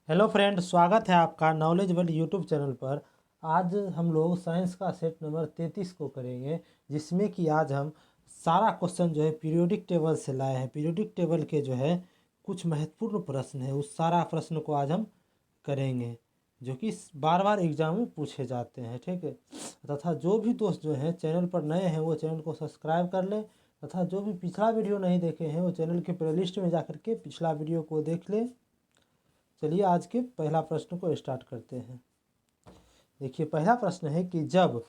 Hello friend, स्वागत है आपका नॉलेज वर्ल्ड यूट्यूब चैनल पर। आज हम लोग साइंस का सेट नंबर 33 को करेंगे, जिसमें कि आज हम सारा क्वेश्चन जो है पीरियोडिक टेबल से लाए हैं। पीरियोडिक टेबल के जो है कुछ महत्वपूर्ण प्रश्न है, उस सारा प्रश्न को आज हम करेंगे, जो कि बार बार एग्जाम में पूछे जाते हैं। ठीक है, तथा जो भी दोस्त जो हैं चैनल पर नए हैं वो चैनल को सब्सक्राइब कर लें, तथा जो भी पिछला वीडियो नहीं देखे हैं वो चैनल के प्लेलिस्ट में जाकर के पिछला वीडियो को देख लें। चलिए आज के पहला प्रश्न को स्टार्ट करते हैं। देखिए, पहला प्रश्न है कि जब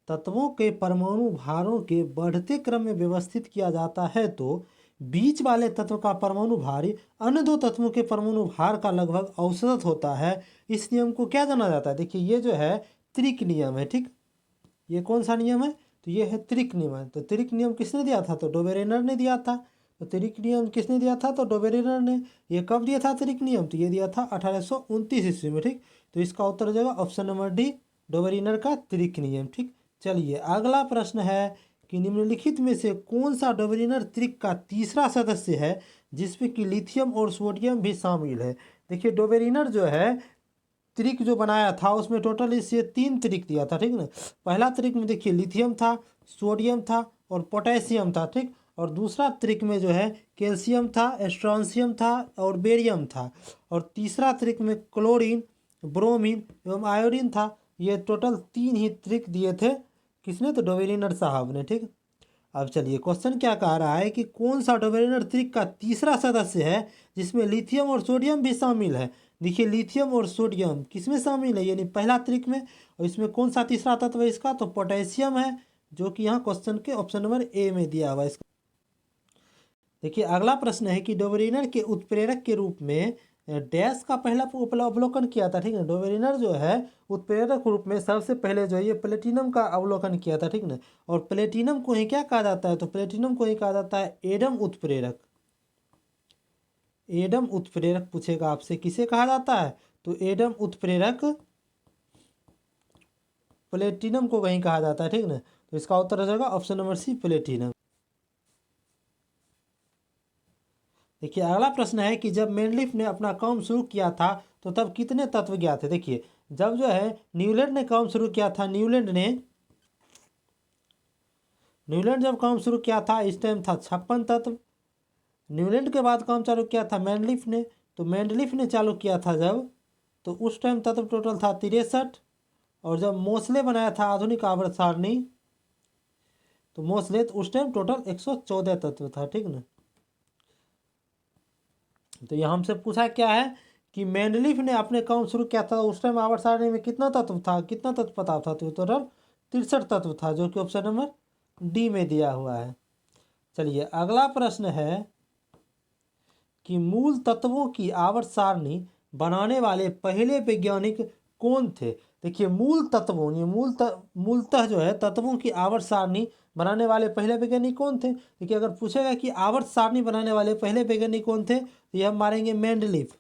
तत्वों के परमाणु भारों के बढ़ते क्रम में व्यवस्थित किया जाता है तो बीच वाले तत्व का परमाणु भार अन्य दो तत्वों के परमाणु भार का लगभग औसत होता है। इस नियम को क्या जाना जाता है? देखिए, ये जो है त्रिक नियम है। ठीक, ये कौन सा नियम है? तो ये है त्रिक नियम है। तो त्रिक नियम किसने दिया था? तो डोबेरेनर ने दिया था। तो त्रिक नियम किसने दिया था? तो डोबेरेनर ने। ये कब दिया था त्रिक नियम? तो ये दिया था 1829 ईस्वी में। ठीक, तो इसका उत्तर हो जाएगा ऑप्शन नंबर डी, डोबेरेनर का त्रिक नियम। ठीक, चलिए अगला प्रश्न है कि निम्नलिखित में से कौन सा डोबेरेनर त्रिक का तीसरा सदस्य है जिसमें कि लिथियम और सोडियम भी शामिल है? देखिए, डोबेरेनर जो है त्रिक जो बनाया था उसमें टोटल इसे 3 त्रिक दिया था। ठीक ना, पहला त्रिक में देखिए लिथियम था, सोडियम था और पोटेशियम था। ठीक, और दूसरा त्रिक में जो है कैल्शियम था, स्ट्रोंशियम था और बेरियम था। और तीसरा त्रिक में क्लोरीन, ब्रोमीन एवं आयोडीन था। ये टोटल 3 ही त्रिक दिए थे। किसने? तो डोबेरिनर साहब ने। ठीक, अब चलिए क्वेश्चन क्या कह रहा है कि कौन सा डोबेरिनर त्रिक का तीसरा सदस्य है जिसमें लिथियम और सोडियम भी शामिल है? देखिए, लिथियम और सोडियम किसमें शामिल है? यानी पहला त्रिक में। और इसमें कौन सा तीसरा तत्व है इसका? तो पोटेशियम है, जो कि यहाँ क्वेश्चन के ऑप्शन नंबर ए में दिया हुआ है इसका। देखिए अगला प्रश्न है कि डोबेरिनर के उत्प्रेरक के रूप में डैश का पहला अवलोकन किया था। ठीक है, डोबेरिनर जो है उत्प्रेरक रूप में सबसे पहले जो है ये प्लेटिनम का अवलोकन किया था। ठीक ना, और प्लेटिनम को ही क्या कहा जाता है? तो प्लेटिनम को ही कहा जाता है एडम उत्प्रेरक। एडम उत्प्रेरक पूछेगा आपसे, किसे कहा जाता है? तो एडम उत्प्रेरक प्लेटिनम को कहीं कहा जाता है। ठीक ना, तो इसका उत्तर हो जाएगा ऑप्शन नंबर सी, प्लेटिनम। देखिए अगला प्रश्न है कि जब मेंडलीफ ने अपना काम शुरू किया था तो तब कितने तत्व ज्ञात थे? देखिए, जब जो है न्यूलैंड ने काम शुरू किया था, न्यूलैंड जब काम शुरू किया था इस टाइम था 56 तत्व। न्यूलैंड के बाद काम चालू किया था मेंडलीफ ने, तो मेंडलीफ ने चालू किया था जब, तो उस टाइम तत्व टोटल था 63। और जब मोसले बनाया था आधुनिक आवर्त सारणी, तो मोसले तो उस टाइम टोटल 114 तत्व था। ठीक ना, तो यहाँ हमसे पूछा क्या है कि मेंडलीफ ने अपने काम शुरू किया था उस टाइम आवर्त सारणी में कितना तत्व था, कितना तत्व पता था? तो टोटल 63 तत्व था, जो कि ऑप्शन नंबर डी में दिया हुआ है। चलिए अगला प्रश्न है कि मूल तत्वों की आवर्त सारणी बनाने वाले पहले वैज्ञानिक कौन थे? देखिए, मूल तत्वों ये मूलतः जो है तत्वों की आवर्त सारणी बनाने वाले पहले वैज्ञानिक कौन थे? देखिए, अगर पूछेगा कि आवर्त सारणी बनाने वाले पहले वैज्ञानिक कौन थे, तो ये हम मारेंगे मेंडलीफ।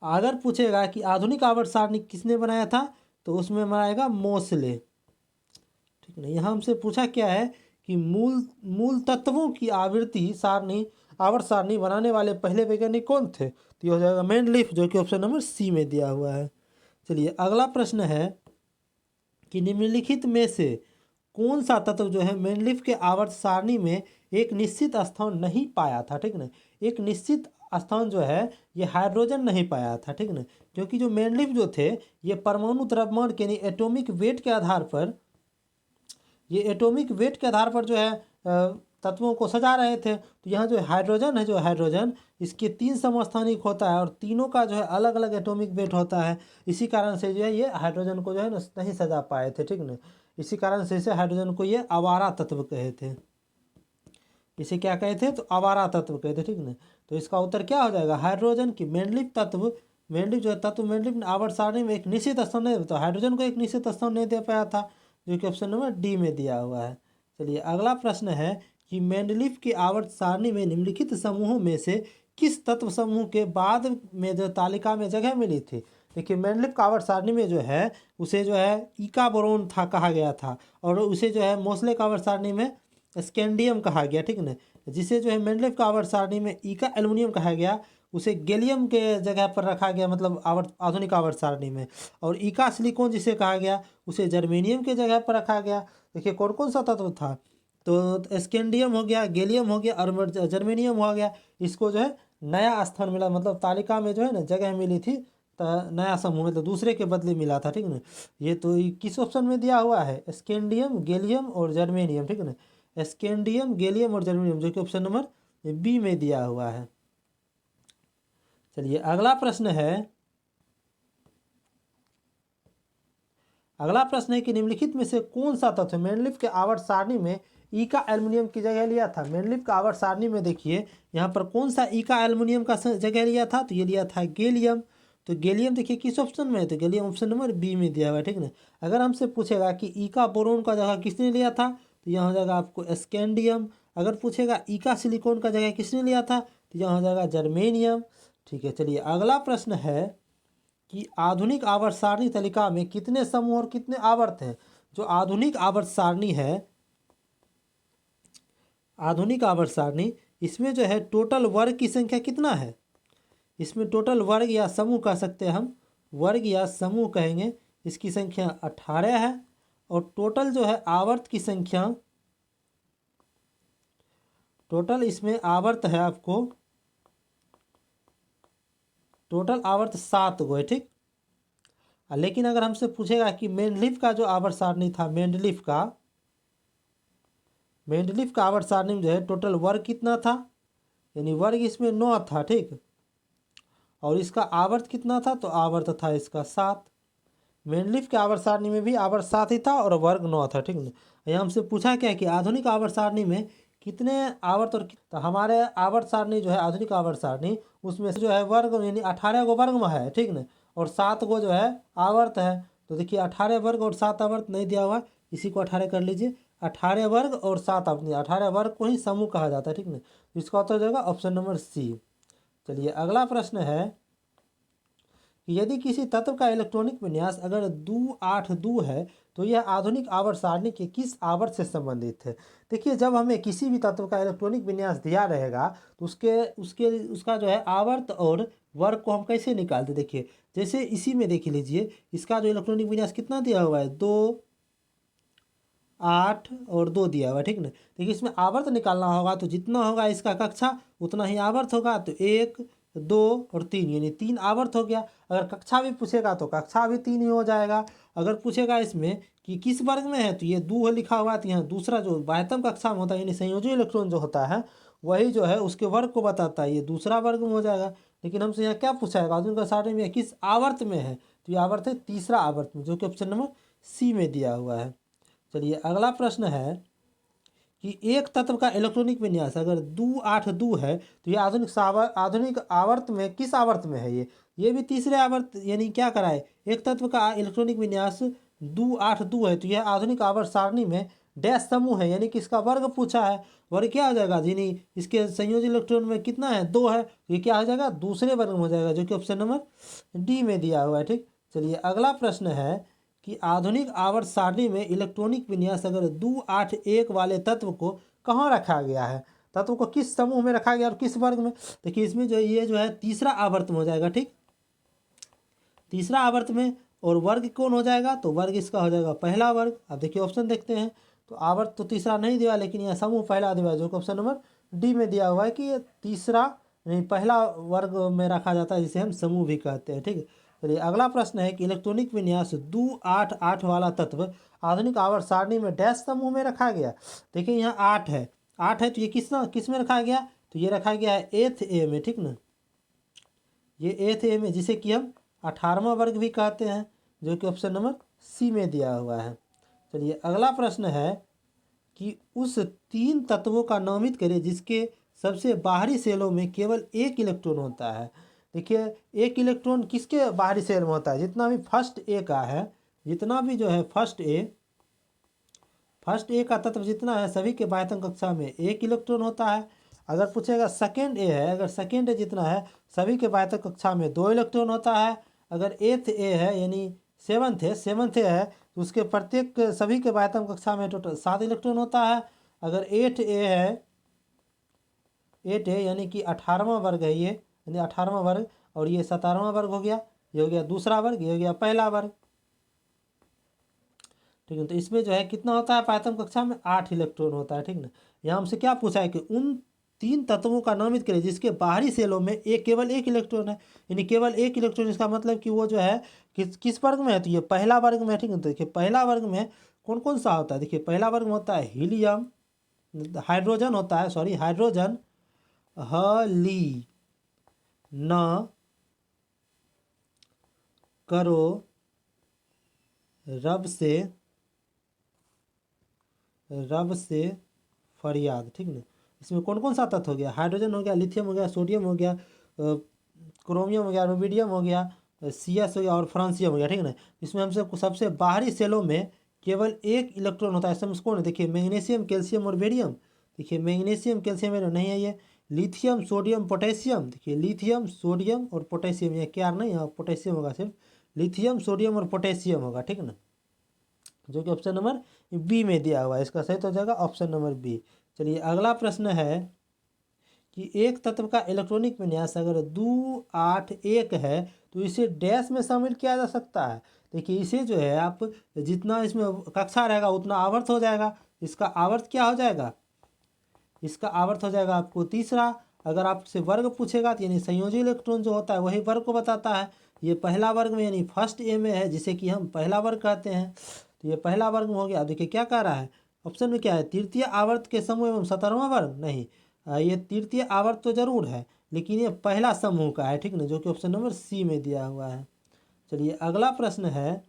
अगर पूछेगा कि आधुनिक आवर्त सारणी किसने बनाया था, तो उसमें मारेगा मोसले। ठीक है, यहाँ हमसे पूछा क्या है कि मूल तत्वों की आवर्त सारणी बनाने वाले पहले वैज्ञानिक कौन थे? तो ये हो जाएगा मेंडलीफ, जो कि ऑप्शन नंबर सी में दिया हुआ है। चलिए अगला प्रश्न है कि निम्नलिखित में से कौन सा तत्व जो है मेंडलीफ के आवर्त सारणी में एक निश्चित स्थान नहीं पाया था? ठीक ना, एक निश्चित स्थान जो है ये हाइड्रोजन नहीं पाया था। ठीक ना, क्योंकि जो मेंडलीफ जो थे ये परमाणु द्रव्यमान के एटॉमिक वेट के आधार पर, ये एटॉमिक वेट के आधार पर जो है तत्वों को सजा रहे थे। तो यहाँ जो हाइड्रोजन है, जो हाइड्रोजन इसके 3 समस्थानिक होता है और तीनों का जो है अलग अलग एटॉमिक वेट होता है। इसी कारण से जो है ये हाइड्रोजन को जो है नहीं सजा पाए थे। ठीक ना, इसी कारण से इसे हाइड्रोजन को ये आवारा तत्व कहे थे। इसे क्या कहे थे? तो आवारा तत्व कहे थे। ठीक ना, तो इसका उत्तर क्या हो जाएगा? हाइड्रोजन की मेंडलीफ जो है तत्व मेंडलीफ ने आवर्त सारणी में एक निश्चित स्थान नहीं, तो हाइड्रोजन को एक निश्चित स्थान नहीं दे पाया था, जो कि ऑप्शन नंबर डी में दिया हुआ है। चलिए अगला प्रश्न है कि मेंडलीफ की आवर्त सारणी में निम्नलिखित समूहों में से किस तत्व समूह के बाद में जो तालिका में जगह मिली थी? देखिए, मेंडलीफ का आवर्त सारणी में जो है उसे जो है ईका बोरोन था कहा गया था, और उसे जो है मोसले का आवर्त सारणी में स्कैंडियम कहा गया। ठीक ना, जिसे जो है मेंडलीफ का आवर्त सारणी में ईका एल्युमिनियम कहा गया, उसे गैलियम के जगह पर रखा गया, मतलब आधुनिक आवर्त सारणी में। और इका सिलिकॉन जिसे कहा गया उसे जर्मेनियम के जगह पर रखा गया। देखिए कौन कौन सा तत्व था, तो स्कैंडियम हो गया, गैलियम हो गया और जर्मेनियम हो गया। इसको जो है नया स्थान मिला, मतलब तालिका में जो है ना जगह मिली थी, तो नया समूह मतलब दूसरे के बदले मिला था, ठीक ना। ये तो किस ऑप्शन में दिया हुआ है, स्कैंडियम, गैलियम और जर्मेनियम, ठीक ना। स्कैंडियम, गैलियम और जर्मेनियम, जो कि ऑप्शन नंबर बी में दिया हुआ है। चलिए अगला प्रश्न है, अगला प्रश्न है कि निम्नलिखित में से कौन सा तत्व मेंडलीफ के आवर्त सारणी में ई का एल्युमिनियम की जगह लिया था। मेंडलीफ का आवर्त सारणी में देखिए यहाँ पर कौन सा ई का एल्युमिनियम का जगह लिया था, तो ये लिया था गैलियम। तो गैलियम देखिए किस ऑप्शन में है, तो गैलियम ऑप्शन नंबर बी में दिया हुआ है, ठीक ना। अगर हमसे पूछेगा कि ई का बोरोन का जगह किसने लिया था, तो यहाँ हो जाएगा आपको स्कैंडियम। अगर पूछेगा ई का सिलिकॉन का जगह किसने लिया था, तो यहाँ हो जाएगा जर्मेनियम, ठीक है। चलिए अगला प्रश्न है कि आधुनिक आवर्त सारणी तालिका में कितने समूह और कितने आवर्त हैं। जो आधुनिक आवर्त सारणी है, आधुनिक आवर्त सारणी, इसमें जो है टोटल वर्ग की संख्या कितना है। इसमें टोटल वर्ग या समूह कह सकते हैं हम, वर्ग या समूह कहेंगे, इसकी संख्या 18 है। और टोटल जो है आवर्त की संख्या, टोटल इसमें आवर्त है आपको, टोटल आवर्त 7 गो है, ठीक। लेकिन अगर हमसे पूछेगा कि मेंडलीफ का जो आवर्त सारणी था, मेंडलीफ का आवर्त सारणी में जो है टोटल वर्ग कितना था, यानी वर्ग इसमें 9 था, ठीक। और इसका आवर्त कितना था, तो आवर्त था इसका 7। मेंडलीफ के आवर्त सारणी में भी आवर्त 7 ही था और वर्ग 9 था, ठीक ना। यहाँ हमसे पूछा क्या कि आधुनिक आवर्त सारणी में कितने आवर्त और तो हमारे आवर्त सारणी जो है आधुनिक आवर्त सारणी, उसमें से जो है वर्ग यानी 18 गो वर्ग में है, ठीक ना। और 7 गो जो है आवर्त है। तो देखिए 18 वर्ग और 7 आवर्त नहीं दिया हुआ, इसी को 18 कर लीजिए। 18 वर्ग और 7 आवर्त, 18 वर्ग को ही समूह कहा जाता है, ठीक ना। इसका उत्तर हो जाएगा ऑप्शन नंबर सी। चलिए अगला प्रश्न है कि यदि किसी तत्व का इलेक्ट्रॉनिक विन्यास अगर 282 है तो यह आधुनिक आवर्त सारणी के किस आवर्त से संबंधित है। देखिए जब हमें किसी भी तत्व का इलेक्ट्रॉनिक विन्यास दिया रहेगा तो उसका जो है आवर्त और वर्ग को हम कैसे निकालते, देखिए जैसे इसी में देख लीजिए, इसका जो इलेक्ट्रॉनिक विन्यास कितना दिया हुआ है, 2, 8 और 2 दिया हुआ है, ठीक ना। देखिए इसमें आवर्त निकालना होगा तो जितना होगा इसका कक्षा उतना ही आवर्त होगा, तो 1, 2 और 3 यानी 3 आवर्त हो गया। अगर कक्षा भी पूछेगा तो कक्षा भी 3 ही हो जाएगा। अगर पूछेगा इसमें कि किस वर्ग में है, तो ये 2 लिखा हुआ है, तो यहाँ दूसरा जो बाह्यतम कक्षा में होता है यानी संयोजी इलेक्ट्रॉन जो होता है वही जो है उसके वर्ग को बताता है, ये दूसरा वर्ग में हो जाएगा। लेकिन हमसे यहाँ क्या पूछा है, आधुनिक सारणी में किस आवर्त में है, तो ये आवर्त है तीसरा आवर्त में, जो कि ऑप्शन नंबर सी में दिया हुआ है। चलिए अगला प्रश्न है कि एक तत्व का इलेक्ट्रॉनिक विन्यास अगर 282 है तो ये आधुनिक आवर्त में किस आवर्त में है, ये भी तीसरे आवर्त, यानी क्या कराए, एक तत्व का इलेक्ट्रॉनिक विन्यास 282 है तो यह आधुनिक आवर्त सारणी में डैश समूह है, यानी कि इसका वर्ग पूछा है। वर्ग क्या हो जाएगा, यानी इसके संयोजी इलेक्ट्रॉन में कितना है, 2 है, ये क्या हो जाएगा, दूसरे वर्ग में हो जाएगा, जो कि ऑप्शन नंबर डी में दिया हुआ है, ठीक। चलिए अगला प्रश्न है कि आधुनिक आवर्त सारणी में इलेक्ट्रॉनिक विन्यास अगर 281 वाले तत्व को कहाँ रखा गया है, तत्व को किस समूह में रखा गया और किस वर्ग में। देखिए इसमें जो ये जो है तीसरा आवर्त में हो जाएगा, ठीक, तीसरा आवर्त में। और वर्ग कौन हो जाएगा, तो वर्ग इसका हो जाएगा पहला वर्ग। अब देखिए ऑप्शन देखते हैं, तो आवर्त तो तीसरा नहीं दिया, लेकिन यह समूह पहला दिया, जो कि ऑप्शन नंबर डी में दिया हुआ है कि ये तीसरा नहीं पहला वर्ग में रखा जाता है, जिसे हम समूह भी कहते हैं, ठीक है। चलिए अगला प्रश्न है कि इलेक्ट्रॉनिक विन्यास 288 वाला तत्व आधुनिक आवर्त सारणी में डैश समूह में रखा गया। देखिए यहाँ 8 है, 8 है तो ये किस में रखा गया, तो ये रखा गया है एथ ए में, ठीक ना, ये एथ ए में, जिसे कि हम 18वां वर्ग भी कहते हैं, जो कि ऑप्शन नंबर सी में दिया हुआ है। चलिए अगला प्रश्न है कि उस 3 तत्वों का नामित करें जिसके सबसे बाहरी सेलों में केवल एक इलेक्ट्रॉन होता है। देखिए एक इलेक्ट्रॉन किसके बाहरी सेल में होता है, जितना भी फर्स्ट ए का है, जितना भी जो है फर्स्ट ए का तत्व जितना है सभी के बाह्यतम कक्षा में एक इलेक्ट्रॉन होता है। अगर पूछेगा सेकेंड ए है, अगर सेकेंड ए जितना है सभी के बाह्यतम कक्षा में 2 इलेक्ट्रॉन होता है। अगर एथ ए है यानी सेवन्थ ए है तो उसके प्रत्येक सभी के बाह्यतम कक्षा में टोटल 7 इलेक्ट्रॉन होता है। अगर 8 ए यानी कि 18वां वर्ग है, ये यानी 18वां वर्ग, और ये 17वां वर्ग हो गया, ये हो गया दूसरा वर्ग, ये हो गया पहला वर्ग। ठीक है, तो इसमें जो है कितना होता है पायतम कक्षा में 8 इलेक्ट्रॉन होता है। ठीक ना, यहाँ हमसे क्या पूछा है कि उन 3 तत्वों का नामित करें जिसके बाहरी सेलों में केवल एक इलेक्ट्रॉन है, यानी केवल एक इलेक्ट्रॉन, इसका मतलब कि वो जो है किस वर्ग में है, तो ये पहला वर्ग में है। ठीक है, तो देखिए पहला वर्ग में कौन कौन सा होता है, देखिए पहला वर्ग में होता है हीलियम, हाइड्रोजन होता है, सॉरी हाइड्रोजन, हली न करो रब से फरियाद। ठीक ना, इसमें कौन कौन सा तत्व हो गया, हाइड्रोजन हो गया, लिथियम हो गया, सोडियम हो गया, क्रोमियम हो गया, रुबिडियम हो गया, CS हो गया और फ्रांसियम हो गया। ठीक है ना, इसमें हमसे सबसे बाहरी सेलों में केवल एक इलेक्ट्रॉन होता है। इसमें कौन है, देखिए मैग्नीशियम, कैल्शियम और बेरियम। देखिए मैग्नीशियम, कैल्शियम, बेरियम नहीं है ये, लिथियम, सोडियम, पोटेशियम। देखिए लिथियम, सोडियम और पोटेशियम, ये क्या नहीं, यहाँ पोटेशियम होगा, सिर्फ लिथियम, सोडियम और पोटेशियम होगा। ठीक ना, जो कि ऑप्शन नंबर बी में दिया हुआ है, इसका सही तो हो जाएगा ऑप्शन नंबर बी। चलिए अगला प्रश्न है कि एक तत्व का इलेक्ट्रॉनिक विन्यास अगर 2 8 1 है तो इसे डैश में शामिल किया जा सकता है। देखिए इसे जो है आप जितना इसमें कक्षा रहेगा उतना आवर्त हो जाएगा, इसका आवर्त क्या हो जाएगा, इसका आवर्त हो जाएगा आपको तीसरा। अगर आपसे वर्ग पूछेगा तो यानी संयोजी इलेक्ट्रॉन जो होता है वही वर्ग को बताता है। ये पहला वर्ग में यानी फर्स्ट ए में है, जिसे कि हम पहला वर्ग कहते हैं, तो ये पहला वर्ग में हो गया। देखिए क्या कह रहा है ऑप्शन में, क्या है तृतीय आवर्त के समूह एवं 17वां वर्ग, नहीं ये तृतीय आवर्त तो जरूर है लेकिन ये पहला समूह का है। ठीक ना, जो कि ऑप्शन नंबर सी में दिया हुआ है। चलिए अगला प्रश्न है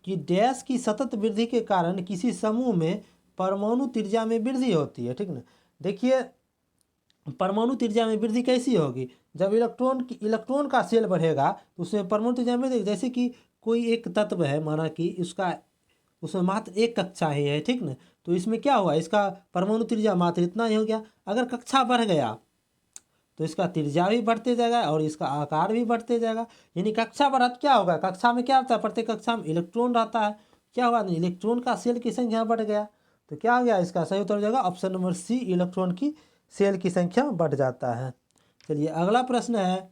कि डैश की सतत वृद्धि के कारण किसी समूह में परमाणु त्रिज्या में वृद्धि होती है। ठीक ना, देखिए परमाणु त्रिज्या में वृद्धि कैसी होगी, जब इलेक्ट्रॉन का सेल बढ़ेगा तो उसमें परमाणु त्रिज्या में वृद्धि, जैसे कि कोई एक तत्व है, माना कि उसमें मात्र एक कक्षा ही है। ठीक ना, तो इसमें क्या हुआ, इसका परमाणु त्रिज्या मात्र इतना ही हो गया। अगर कक्षा बढ़ गया तो इसका त्रिज्या भी बढ़ते जाएगा और इसका आकार भी बढ़ते जाएगा। यानी कक्षा बढ़त क्या होगा, कक्षा में क्या होता है, प्रत्येक कक्षा में इलेक्ट्रॉन रहता है, क्या हुआ, इलेक्ट्रॉन का सेल की संख्या बढ़ गया, तो क्या हो गया, इसका सही उत्तर हो जाएगा ऑप्शन नंबर सी, इलेक्ट्रॉन की सेल की संख्या बढ़ जाता है। चलिए अगला प्रश्न है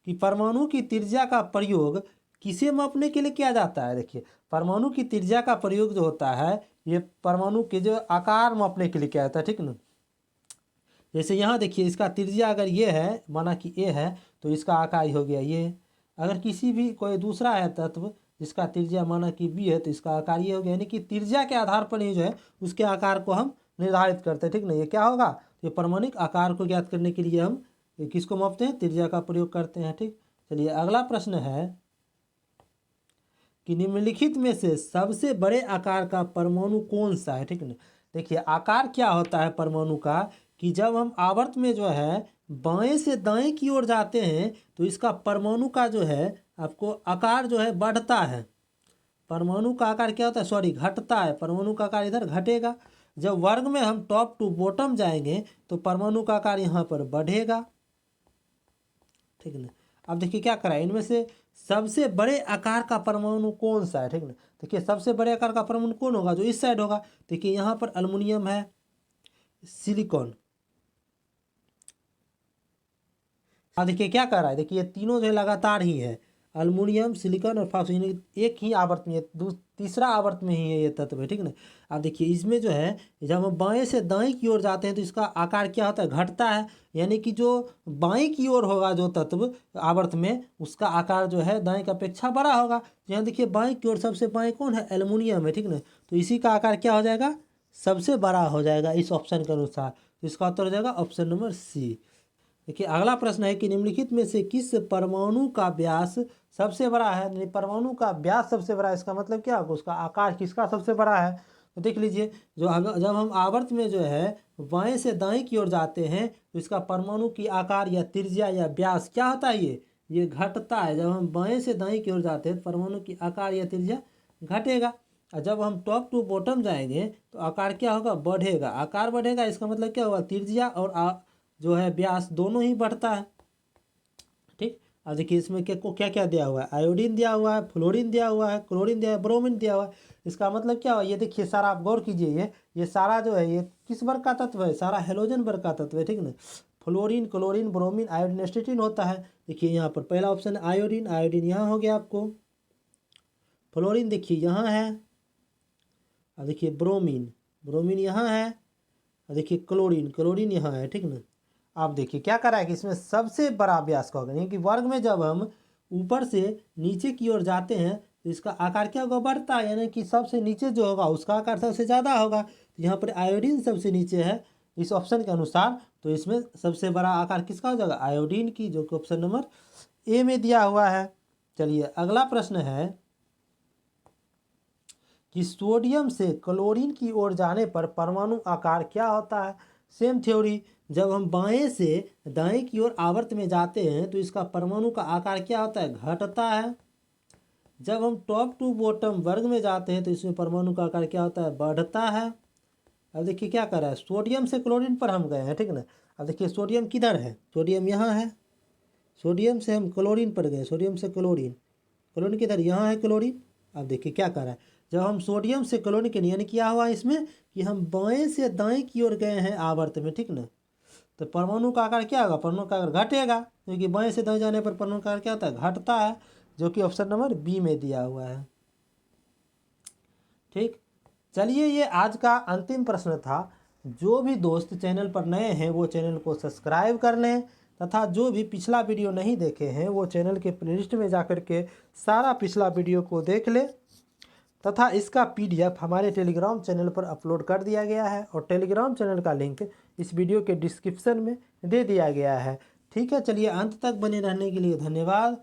कि परमाणु की त्रिज्या का प्रयोग किसे मापने के लिए किया जाता है। देखिए परमाणु की त्रिज्या का प्रयोग जो होता है ये परमाणु के जो आकार मापने के लिए किया जाता है। ठीक ना, जैसे यहाँ देखिए इसका त्रिज्या अगर ये है, माना कि ए है, तो इसका आकार हो गया ये। अगर किसी भी कोई दूसरा है तत्व जिसका त्रिज्या माना कि बी है तो इसका आकार ये हो गया। यानी कि त्रिज्या के आधार पर ही जो है उसके आकार को हम निर्धारित करते हैं। ठीक ना, ये क्या होगा, ये परमाणुक आकार को ज्ञात करने के लिए हम किसको मापते हैं, त्रिज्या का प्रयोग करते हैं। ठीक, चलिए अगला प्रश्न है कि निम्नलिखित में से सबसे बड़े आकार का परमाणु कौन सा है। ठीक ना, देखिए आकार क्या होता है परमाणु का, कि जब हम आवर्त में जो है बाएं से दाएं की ओर जाते हैं तो इसका परमाणु का जो है आपको आकार जो है बढ़ता है। परमाणु का आकार क्या होता है, सॉरी घटता है, परमाणु का आकार इधर घटेगा। जब वर्ग में हम टॉप टू बॉटम जाएंगे तो परमाणु का आकार यहाँ पर बढ़ेगा। ठीक ना, अब देखिए क्या करा है, इनमें से सबसे बड़े आकार का परमाणु कौन सा है। ठीक ना, देखिए सबसे बड़े आकार का परमाणु कौन होगा, जो इस साइड होगा। देखिए यहाँ पर अल्युमिनियम है, सिलिकॉन। अब देखिए क्या कर रहा है, देखिए ये तीनों जो है लगातार ही है, अल्युमिनियम, सिलिकॉन और फास्फोरस, एक ही आवर्त में, तीसरा आवर्त में ही है ये तत्व है। ठीक ना, अब देखिए इसमें जो है जब हम बाएं से दाएं की ओर जाते हैं तो इसका आकार क्या होता है, घटता है। यानी कि जो बाएं की ओर होगा जो तत्व आवर्त में, उसका आकार जो है दाएं की अपेक्षा बड़ा होगा। तो यहाँ देखिए बाएं की ओर सबसे बाएं कौन है, एल्युमिनियम है। ठीक ना, तो इसी का आकार क्या हो जाएगा, सबसे बड़ा हो जाएगा इस ऑप्शन के अनुसार। तो इसका उत्तर हो जाएगा ऑप्शन नंबर सी। देखिए अगला प्रश्न है कि निम्नलिखित में से किस परमाणु का व्यास सबसे बड़ा है। यानी परमाणु का व्यास सबसे बड़ा है, इसका मतलब क्या होगा, उसका आकार किसका सबसे बड़ा है। तो देख लीजिए जब हम आवर्त में जो है बाएं से दाएं की ओर जाते हैं तो इसका परमाणु की आकार या त्रिज्या या व्यास क्या होता है, ये घटता है। जब हम बाएं से दाएं की ओर जाते हैं तो परमाणु की आकार या त्रिज्या घटेगा, और जब हम टॉप टू बॉटम जाएंगे तो आकार क्या होगा, बढ़ेगा। आकार बढ़ेगा इसका मतलब क्या होगा, त्रिज्या और जो है व्यास दोनों ही बढ़ता है। ठीक, अब देखिए इसमें क्या क्या दिया हुआ है, आयोडीन दिया हुआ है, फ्लोरीन दिया हुआ है, क्लोरीन दिया है, ब्रोमीन दिया हुआ है। इसका मतलब क्या हुआ, ये देखिए सारा आप गौर कीजिए, ये सारा जो है ये किस वर्ग का तत्व है, सारा हेलोजन वर्ग का तत्व है। ठीक ना, फ्लोरीन, क्लोरीन, ब्रोमीन, आयोडीन, एस्टेटिन होता है। देखिए यहाँ पर पहला ऑप्शन है आयोडीन, आयोडीन यहाँ हो गया आपको। फ्लोरीन देखिए यहाँ है, और देखिए ब्रोमीन, ब्रोमीन यहाँ है, और देखिए क्लोरीन, क्लोरीन यहाँ है, ठीक ना। आप देखिए क्या करा है कि इसमें सबसे बड़ा व्यास का होगा, यानी कि वर्ग में जब हम ऊपर से नीचे की ओर जाते हैं तो इसका आकार क्या होगा, बढ़ता है, यानी कि सबसे नीचे जो होगा उसका आकार सबसे ज़्यादा होगा। तो यहाँ पर आयोडीन सबसे नीचे है इस ऑप्शन के अनुसार, तो इसमें सबसे बड़ा आकार किसका हो जाएगा, आयोडीन की, जो कि ऑप्शन नंबर ए में दिया हुआ है। चलिए अगला प्रश्न है कि सोडियम से क्लोरीन की ओर जाने पर परमाणु आकार क्या होता है। सेम थ्योरी, जब हम बाएं से दाएं की ओर आवर्त में जाते हैं तो इसका परमाणु का आकार क्या होता है, घटता है। जब हम टॉप टू बॉटम वर्ग में जाते हैं तो इसमें परमाणु का आकार क्या होता है, बढ़ता है। अब देखिए क्या कर रहा है, सोडियम से क्लोरीन पर हम गए हैं, ठीक ना। अब देखिए सोडियम किधर है, सोडियम यहाँ है, सोडियम से हम क्लोरीन पर गए, सोडियम से क्लोरीन, क्लोरीन किधर, यहाँ है क्लोरीन। अब देखिए क्या कर रहा है, जब हम सोडियम से क्लोरीन के यानी क्या हुआ इसमें कि हम बाएं से दाएं की ओर गए हैं आवर्त में, ठीक ना। तो परमाणु का आकार क्या होगा, परमाणु का आकार घटेगा, क्योंकि बाएं से दाएं जाने पर परमाणु का आकार क्या होता है, घटता है, जो कि ऑप्शन नंबर बी में दिया हुआ है। ठीक, चलिए ये आज का अंतिम प्रश्न था। जो भी दोस्त चैनल पर नए हैं वो चैनल को सब्सक्राइब कर लें, तथा जो भी पिछला वीडियो नहीं देखे हैं वो चैनल के प्लेलिस्ट में जाकर के सारा पिछला वीडियो को देख लें, तथा इसका PDF हमारे टेलीग्राम चैनल पर अपलोड कर दिया गया है, और टेलीग्राम चैनल का लिंक इस वीडियो के डिस्क्रिप्शन में दे दिया गया है। ठीक है, चलिए अंत तक बने रहने के लिए धन्यवाद।